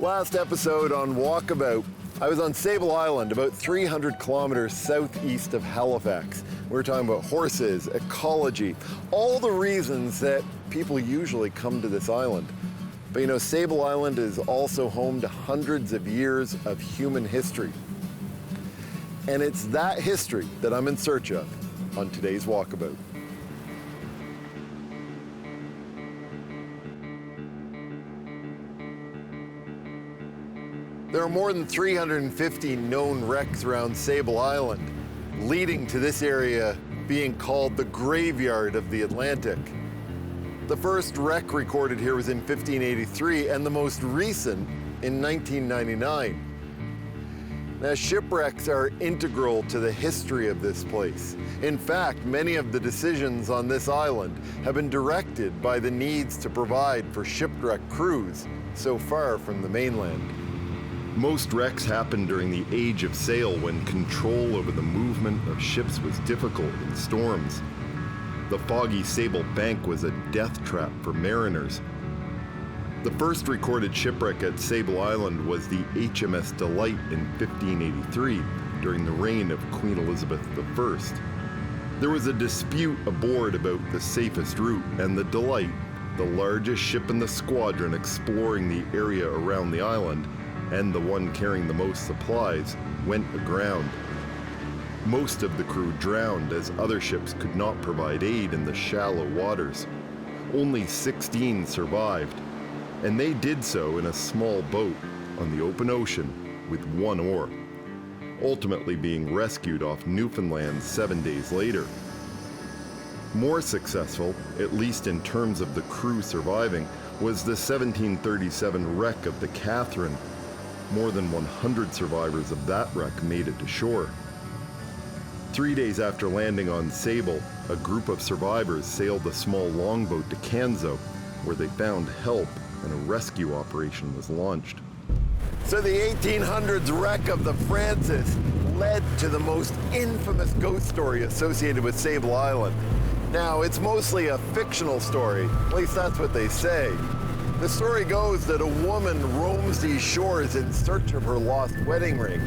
Last episode on Walkabout, I was on Sable Island, about 300 kilometers southeast of Halifax. We were talking about horses, ecology, all the reasons that people usually come to this island. But you know, Sable Island is also home to hundreds of years of human history. And it's that history that I'm in search of on today's Walkabout. There are more than 350 known wrecks around Sable Island, leading to this area being called the graveyard of the Atlantic. The first wreck recorded here was in 1583, and the most recent in 1999. Now, shipwrecks are integral to the history of this place. In fact, many of the decisions on this island have been directed by the needs to provide for shipwreck crews so far from the mainland. Most wrecks happened during the Age of Sail, when control over the movement of ships was difficult in storms. The foggy Sable Bank was a death trap for mariners. The first recorded shipwreck at Sable Island was the HMS Delight in 1583, during the reign of Queen Elizabeth I. There was a dispute aboard about the safest route, and the Delight, the largest ship in the squadron exploring the area around the island, and the one carrying the most supplies, went aground. Most of the crew drowned, as other ships could not provide aid in the shallow waters. Only 16 survived, and they did so in a small boat on the open ocean with one oar, ultimately being rescued off Newfoundland 7 days later. More successful, at least in terms of the crew surviving, was the 1737 wreck of the Catherine. More than 100 survivors of that wreck made it to shore. 3 days after landing on Sable, a group of survivors sailed a small longboat to Canso, where they found help and a rescue operation was launched. So the 1800s wreck of the Francis led to the most infamous ghost story associated with Sable Island. Now, it's mostly a fictional story, at least that's what they say. The story goes that a woman roams these shores in search of her lost wedding ring.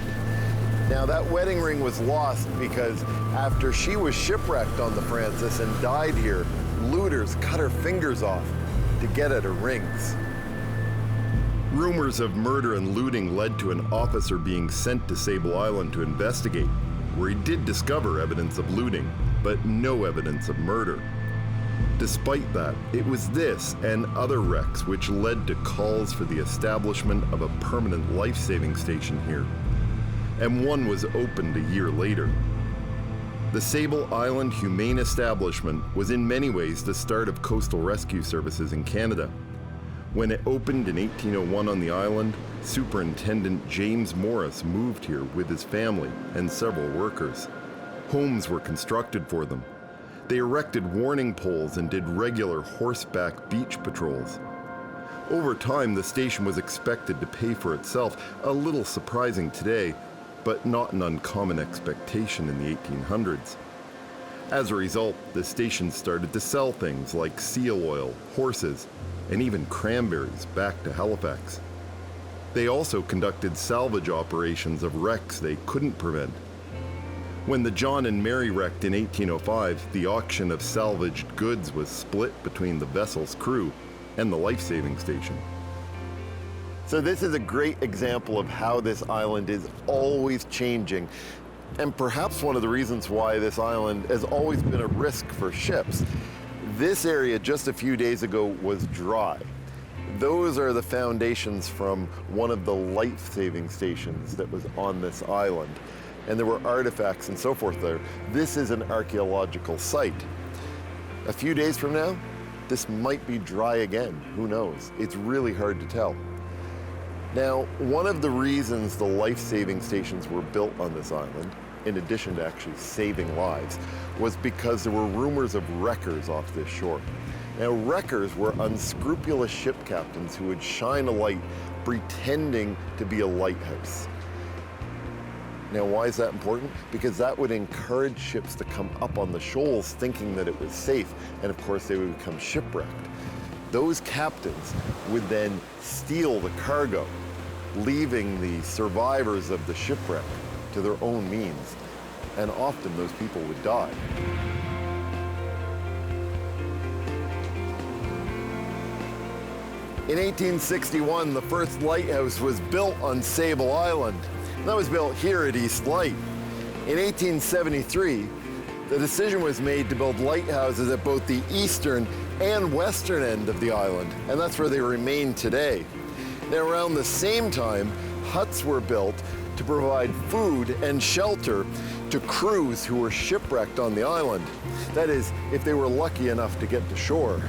Now, that wedding ring was lost because after she was shipwrecked on the Francis and died here, looters cut her fingers off to get at her rings. Rumors of murder and looting led to an officer being sent to Sable Island to investigate, where he did discover evidence of looting, but no evidence of murder. Despite that, it was this and other wrecks which led to calls for the establishment of a permanent life-saving station here. And one was opened a year later. The Sable Island Humane Establishment was in many ways the start of coastal rescue services in Canada. When it opened in 1801 on the island, Superintendent James Morris moved here with his family and several workers. Homes were constructed for them. They erected warning poles and did regular horseback beach patrols. Over time, the station was expected to pay for itself, a little surprising today, but not an uncommon expectation in the 1800s. As a result, the station started to sell things like seal oil, horses, and even cranberries back to Halifax. They also conducted salvage operations of wrecks they couldn't prevent. When the John and Mary wrecked in 1805, the auction of salvaged goods was split between the vessel's crew and the life-saving station. So this is a great example of how this island is always changing, and perhaps one of the reasons why this island has always been a risk for ships. This area just a few days ago was dry. Those are the foundations from one of the life-saving stations that was on this island. And there were artifacts and so forth there. This is an archaeological site. A few days from now, this might be dry again. Who knows? It's really hard to tell. Now, one of the reasons the life-saving stations were built on this island, in addition to actually saving lives, was because there were rumors of wreckers off this shore. Now, wreckers were unscrupulous ship captains who would shine a light pretending to be a lighthouse. Now, why is that important? Because that would encourage ships to come up on the shoals thinking that it was safe, and of course they would become shipwrecked. Those captains would then steal the cargo leaving the survivors of the shipwreck to their own means. And often those people would die. In 1861, the first lighthouse was built on Sable Island. That was built here at East Light. In 1873, the decision was made to build lighthouses at both the eastern and western end of the island, and that's where they remain today. Now, around the same time, huts were built to provide food and shelter to crews who were shipwrecked on the island. That is, if they were lucky enough to get to shore.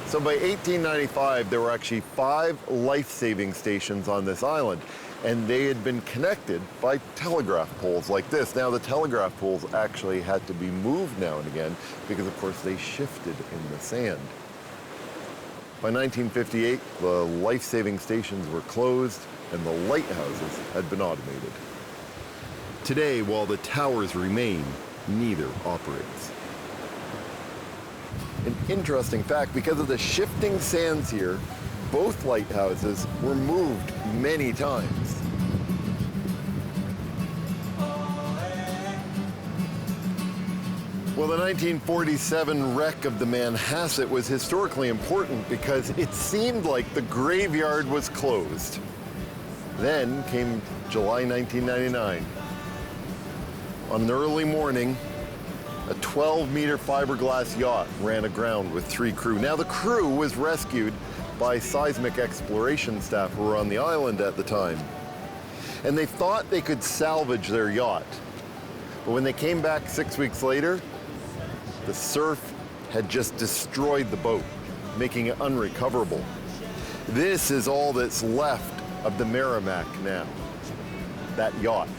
So by 1895, there were actually 5 life-saving stations on this island, and they had been connected by telegraph poles like this. Now, the telegraph poles actually had to be moved now and again because, of course, they shifted in the sand. By 1958, the life-saving stations were closed and the lighthouses had been automated. Today, while the towers remain, neither operates. An interesting fact, because of the shifting sands here, both lighthouses were moved many times. Well, the 1947 wreck of the Manhasset was historically important because it seemed like the graveyard was closed. Then came July 1999. On an early morning, a 12-meter fiberglass yacht ran aground with 3 crew. Now, the crew was rescued by seismic exploration staff who were on the island at the time. And they thought they could salvage their yacht. But when they came back 6 weeks later, the surf had just destroyed the boat, making it unrecoverable. This is all that's left of the Merrimack now, that yacht.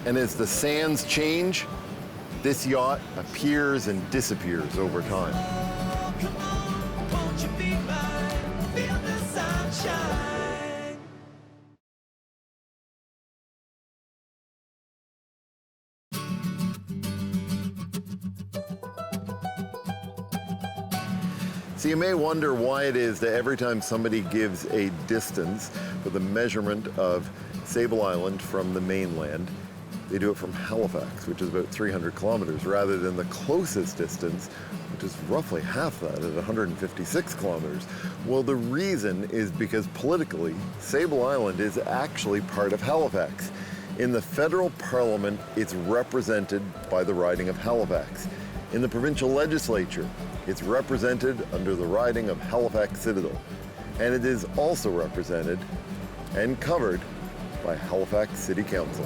And as the sands change, this yacht appears and disappears over time. Won't you be mine? Feel the sunshine. So you may wonder why it is that every time somebody gives a distance for the measurement of Sable Island from the mainland, they do it from Halifax, which is about 300 kilometers, rather than the closest distance, which is roughly half that at 156 kilometers. Well, the reason is because politically, Sable Island is actually part of Halifax. In the federal parliament, it's represented by the riding of Halifax. In the provincial legislature, it's represented under the riding of Halifax Citadel. And it is also represented and covered by Halifax City Council.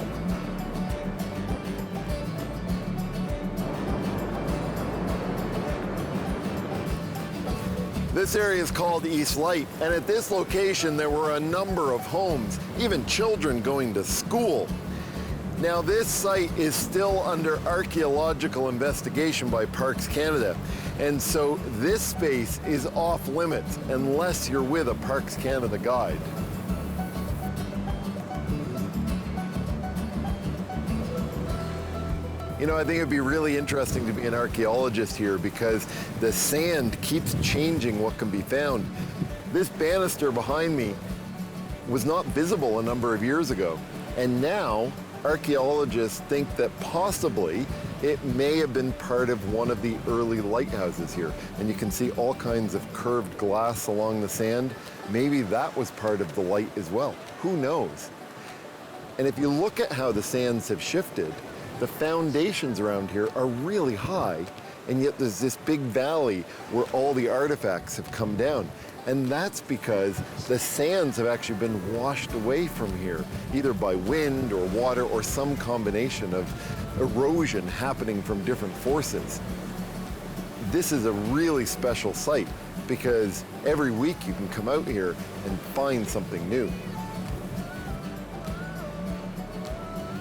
This area is called East Light, and at this location there were a number of homes, even children going to school. Now, this site is still under archaeological investigation by Parks Canada, and so this space is off limits unless you're with a Parks Canada guide. You know, I think it'd be really interesting to be an archaeologist here because the sand keeps changing what can be found. This banister behind me was not visible a number of years ago, and now archaeologists think that possibly it may have been part of one of the early lighthouses here. And you can see all kinds of curved glass along the sand. Maybe that was part of the light as well. Who knows? And if you look at how the sands have shifted, the foundations around here are really high, and yet there's this big valley where all the artifacts have come down. And that's because the sands have actually been washed away from here, either by wind or water or some combination of erosion happening from different forces. This is a really special site because every week you can come out here and find something new.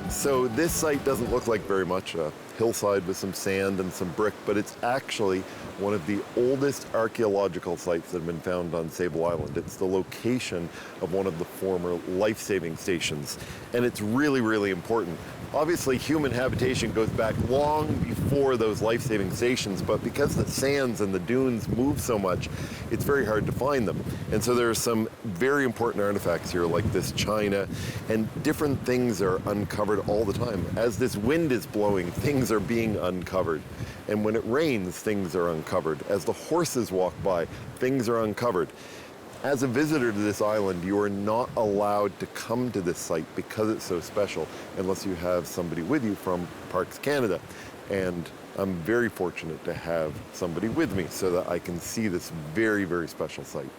So this site doesn't look like very much, a hillside with some sand and some brick, but it's actually one of the oldest archaeological sites that have been found on Sable Island. It's the location of one of the former life-saving stations, and it's really, really important. Obviously, human habitation goes back long before those life-saving stations, but because the sands and the dunes move so much, it's very hard to find them. And so there are some very important artifacts here, like this china, and different things are uncovered all the time. As this wind is blowing, things are being uncovered. And when it rains, things are uncovered. As the horses walk by, things are uncovered. As a visitor to this island, you are not allowed to come to this site because it's so special unless you have somebody with you from Parks Canada. And I'm very fortunate to have somebody with me so that I can see this very, very special site.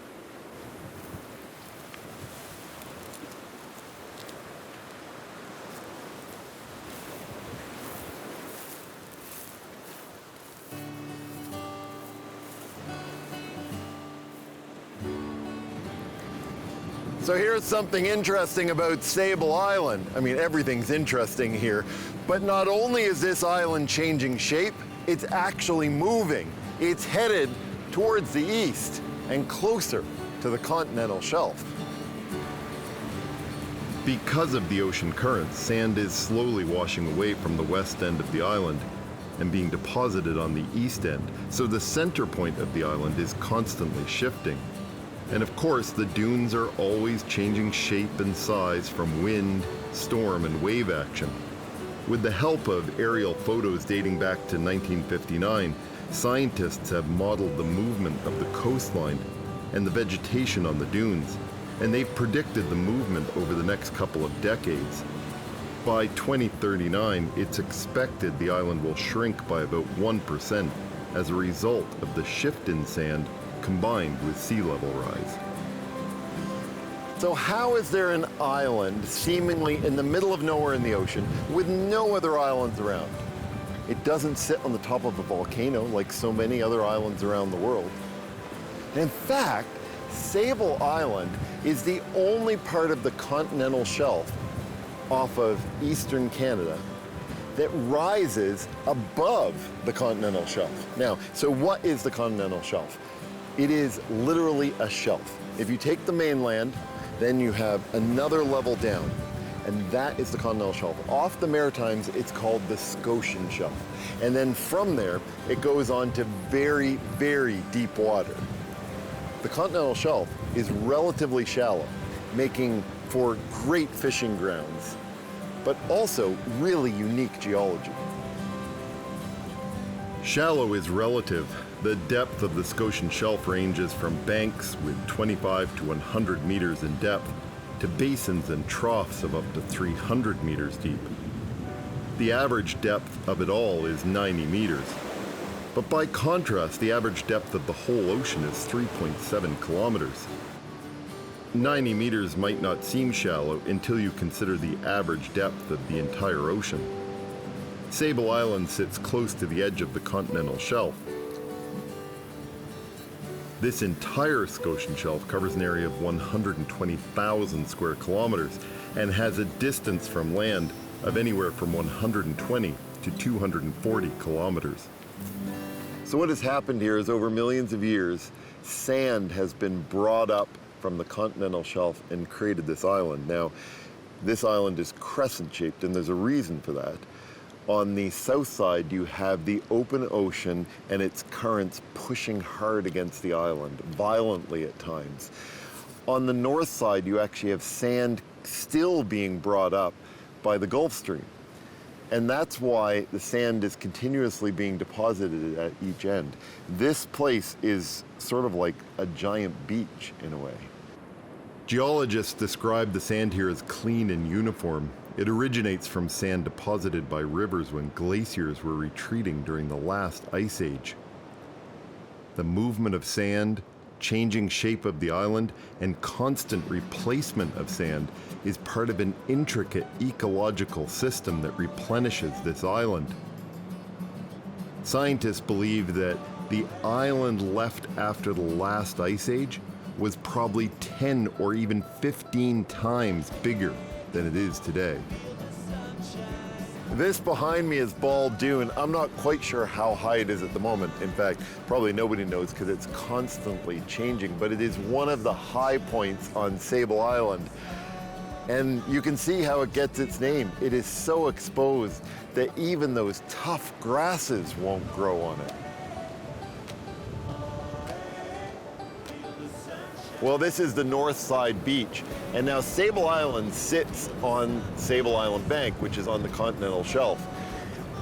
So here's something interesting about Sable Island. I mean, everything's interesting here, but not only is this island changing shape, it's actually moving. It's headed towards the east and closer to the continental shelf. Because of the ocean currents, sand is slowly washing away from the west end of the island and being deposited on the east end. So the center point of the island is constantly shifting. And of course, the dunes are always changing shape and size from wind, storm, and wave action. With the help of aerial photos dating back to 1959, scientists have modeled the movement of the coastline and the vegetation on the dunes, and they've predicted the movement over the next couple of decades. By 2039, it's expected the island will shrink by about 1% as a result of the shift in sand combined with sea level rise. So how is there an island seemingly in the middle of nowhere in the ocean with no other islands around? It doesn't sit on the top of a volcano like so many other islands around the world. In fact, Sable Island is the only part of the continental shelf off of eastern Canada that rises above the continental shelf. Now, so what is the continental shelf? It is literally a shelf. If you take the mainland, then you have another level down, and that is the continental shelf. Off the Maritimes, it's called the Scotian Shelf. And then from there, it goes on to very, very deep water. The continental shelf is relatively shallow, making for great fishing grounds, but also really unique geology. Shallow is relative. The depth of the Scotian Shelf ranges from banks with 25 to 100 meters in depth to basins and troughs of up to 300 meters deep. The average depth of it all is 90 meters. But by contrast, the average depth of the whole ocean is 3.7 kilometers. 90 meters might not seem shallow until you consider the average depth of the entire ocean. Sable Island sits close to the edge of the continental shelf. This entire Scotian Shelf covers an area of 120,000 square kilometers and has a distance from land of anywhere from 120 to 240 kilometers. So what has happened here is over millions of years, sand has been brought up from the continental shelf and created this island. Now, this island is crescent-shaped, and there's a reason for that. On the south side, you have the open ocean and its currents pushing hard against the island, violently at times. On the north side, you actually have sand still being brought up by the Gulf Stream. And that's why the sand is continuously being deposited at each end. This place is sort of like a giant beach in a way. Geologists describe the sand here as clean and uniform. It originates from sand deposited by rivers when glaciers were retreating during the last ice age. The movement of sand, changing shape of the island, and constant replacement of sand is part of an intricate ecological system that replenishes this island. Scientists believe that the island left after the last ice age was probably 10 or even 15 times bigger than it is today. This behind me is Bald Dune. I'm not quite sure how high it is at the moment. In fact, probably nobody knows because it's constantly changing, but it is one of the high points on Sable Island. And you can see how it gets its name. It is so exposed that even those tough grasses won't grow on it. Well, this is the north side beach, and now Sable Island sits on Sable Island Bank, which is on the continental shelf.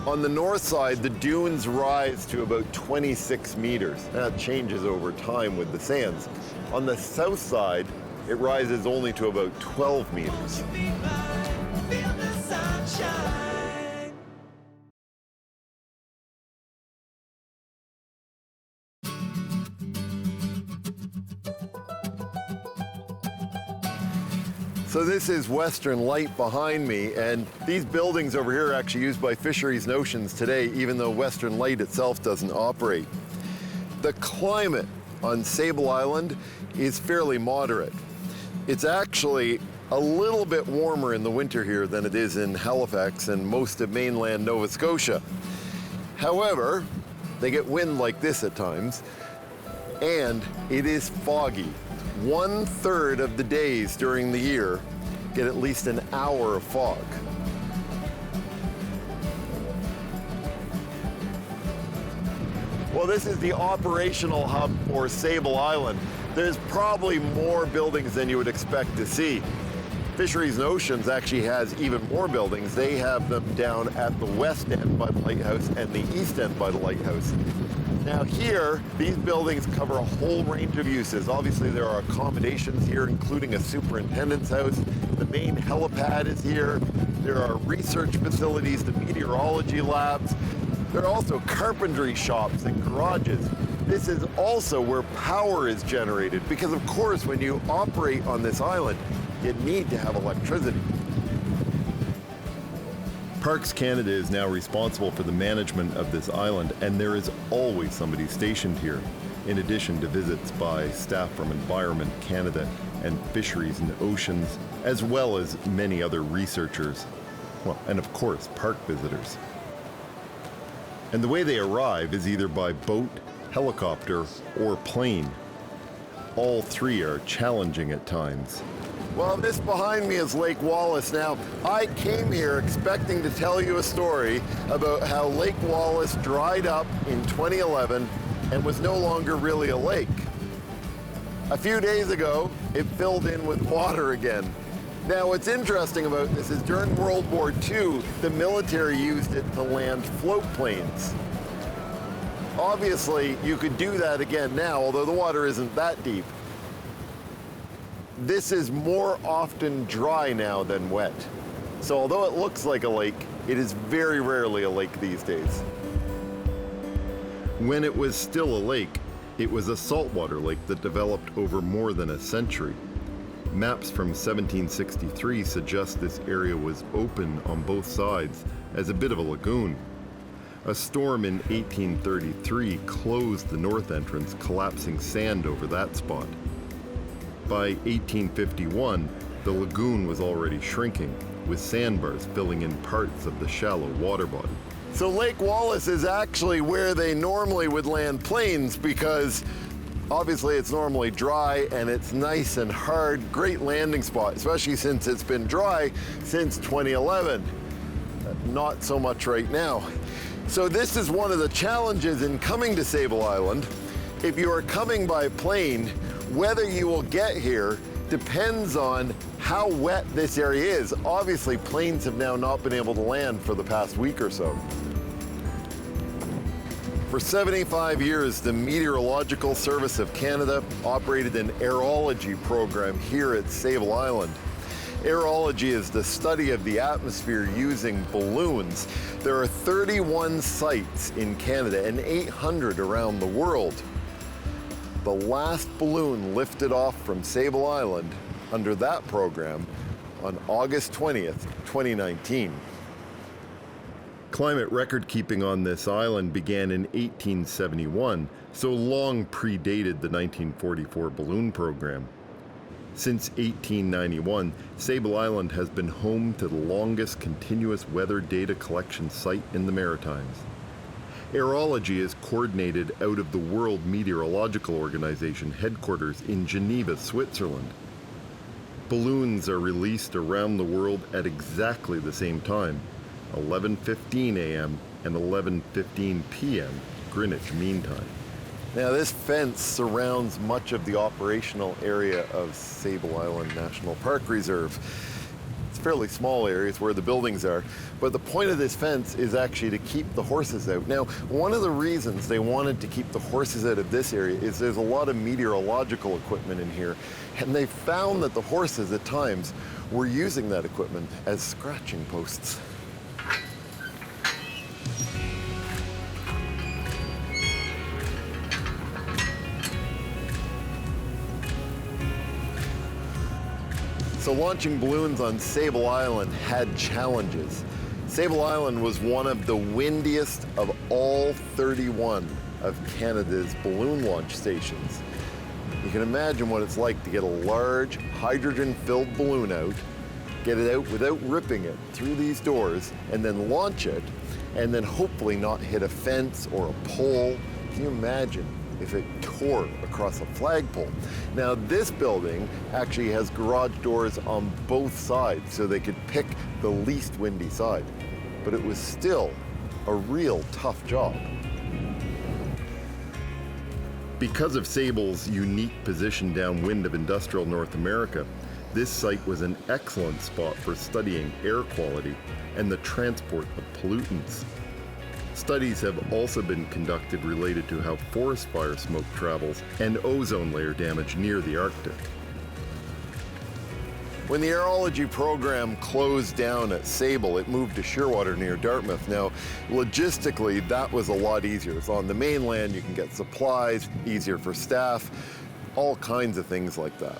On the north side, the dunes rise to about 26 meters. That changes over time with the sands. On the south side, it rises only to about 12 meters. So this is Western Light behind me, and these buildings over here are actually used by Fisheries and Oceans today, even though Western Light itself doesn't operate. The climate on Sable Island is fairly moderate. It's actually a little bit warmer in the winter here than it is in Halifax and most of mainland Nova Scotia. However, they get wind like this at times, and it is foggy. 1/3 of the days during the year get at least an hour of fog. Well, this is the operational hub for Sable Island. There's probably more buildings than you would expect to see. Fisheries and Oceans actually has even more buildings. They have them down at the west end by the lighthouse and the east end by the lighthouse. Now here, these buildings cover a whole range of uses. Obviously there are accommodations here, including a superintendent's house. The main helipad is here. There are research facilities, the meteorology labs. There are also carpentry shops and garages. This is also where power is generated because of course when you operate on this island, you need to have electricity. Parks Canada is now responsible for the management of this island, and there is always somebody stationed here, in addition to visits by staff from Environment Canada and Fisheries and Oceans, as well as many other researchers. Well, and of course, park visitors. And the way they arrive is either by boat, helicopter, or plane. All three are challenging at times. Well, this behind me is Lake Wallace. Now, I came here expecting to tell you a story about how Lake Wallace dried up in 2011 and was no longer really a lake. A few days ago, it filled in with water again. Now, what's interesting about this is during World War II, the military used it to land float planes. Obviously, you could do that again now, although the water isn't that deep. This is more often dry now than wet. So although it looks like a lake, it is very rarely a lake these days. When it was still a lake, it was a saltwater lake that developed over more than a century. Maps from 1763 suggest this area was open on both sides as a bit of a lagoon. A storm in 1833 closed the north entrance, collapsing sand over that spot. By 1851, the lagoon was already shrinking, with sandbars filling in parts of the shallow water body. So Lake Wallace is actually where they normally would land planes because obviously it's normally dry and it's nice and hard. Great landing spot, especially since it's been dry since 2011. Not so much right now. So this is one of the challenges in coming to Sable Island. If you are coming by plane, whether you will get here depends on how wet this area is. Obviously, planes have now not been able to land for the past week or so. For 75 years, the Meteorological Service of Canada operated an aerology program here at Sable Island. Aerology is the study of the atmosphere using balloons. There are 31 sites in Canada and 800 around the world. The last balloon lifted off from Sable Island under that program on August 20th, 2019. Climate record keeping on this island began in 1871, so long predated the 1944 balloon program. Since 1891, Sable Island has been home to the longest continuous weather data collection site in the Maritimes. Aerology is coordinated out of the World Meteorological Organization headquarters in Geneva, Switzerland. Balloons are released around the world at exactly the same time, 11:15 a.m. and 11:15 p.m. Greenwich Mean Time. Now, this fence surrounds much of the operational area of Sable Island National Park Reserve. It's a fairly small area, it's where the buildings are, but the point of this fence is actually to keep the horses out. Now, one of the reasons they wanted to keep the horses out of this area is there's a lot of meteorological equipment in here, and they found that the horses at times were using that equipment as scratching posts. So launching balloons on Sable Island had challenges. Sable Island was one of the windiest of all 31 of Canada's balloon launch stations. You can imagine what it's like to get a large hydrogen-filled balloon out, get it out without ripping it through these doors, and then launch it, and then hopefully not hit a fence or a pole. Can you imagine if it tore across a flagpole? Now, this building actually has garage doors on both sides, so they could pick the least windy side. But it was still a real tough job. Because of Sable's unique position downwind of industrial North America, this site was an excellent spot for studying air quality and the transport of pollutants. Studies have also been conducted related to how forest fire smoke travels and ozone layer damage near the Arctic. When the aerology program closed down at Sable, it moved to Shearwater near Dartmouth. Now, logistically, that was a lot easier. It's on the mainland, you can get supplies, easier for staff, all kinds of things like that.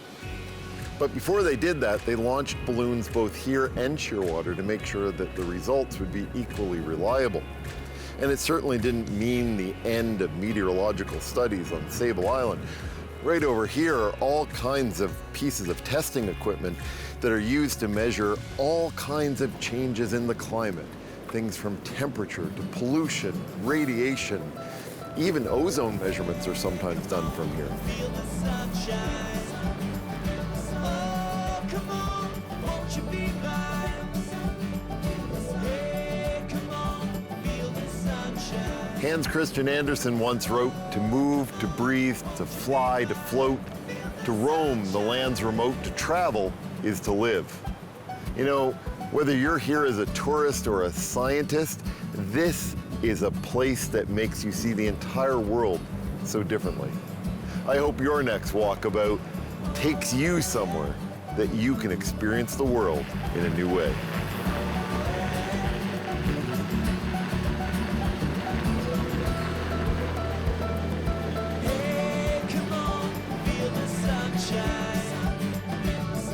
But before they did that, they launched balloons both here and Shearwater to make sure that the results would be equally reliable. And it certainly didn't mean the end of meteorological studies on Sable Island. Right over here are all kinds of pieces of testing equipment that are used to measure all kinds of changes in the climate. Things from temperature to pollution, radiation, even ozone measurements are sometimes done from here. Feel the sunshine. Oh, come on, won't you be mine? Hey, come on, feel the sunshine. Hans Christian Andersen once wrote, "To move, to breathe, to fly, to float, to roam the lands remote, to travel is to live." You know, whether you're here as a tourist or a scientist, this is a place that makes you see the entire world so differently. I hope your next walkabout takes you somewhere that you can experience the world in a new way. Hey, come on, feel the sunshine.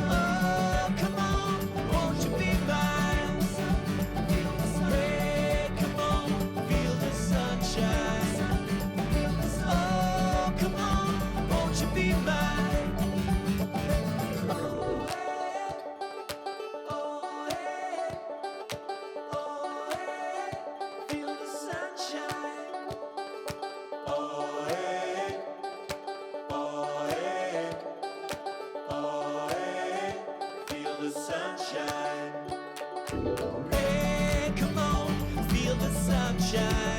Oh, come on, won't you be mine? Hey, come on, feel the sunshine. Oh, come on, won't you be mine? Feel the sunshine. Oh, hey. Oh, hey. Oh, hey. Feel the sunshine. Hey, come on, feel the sunshine.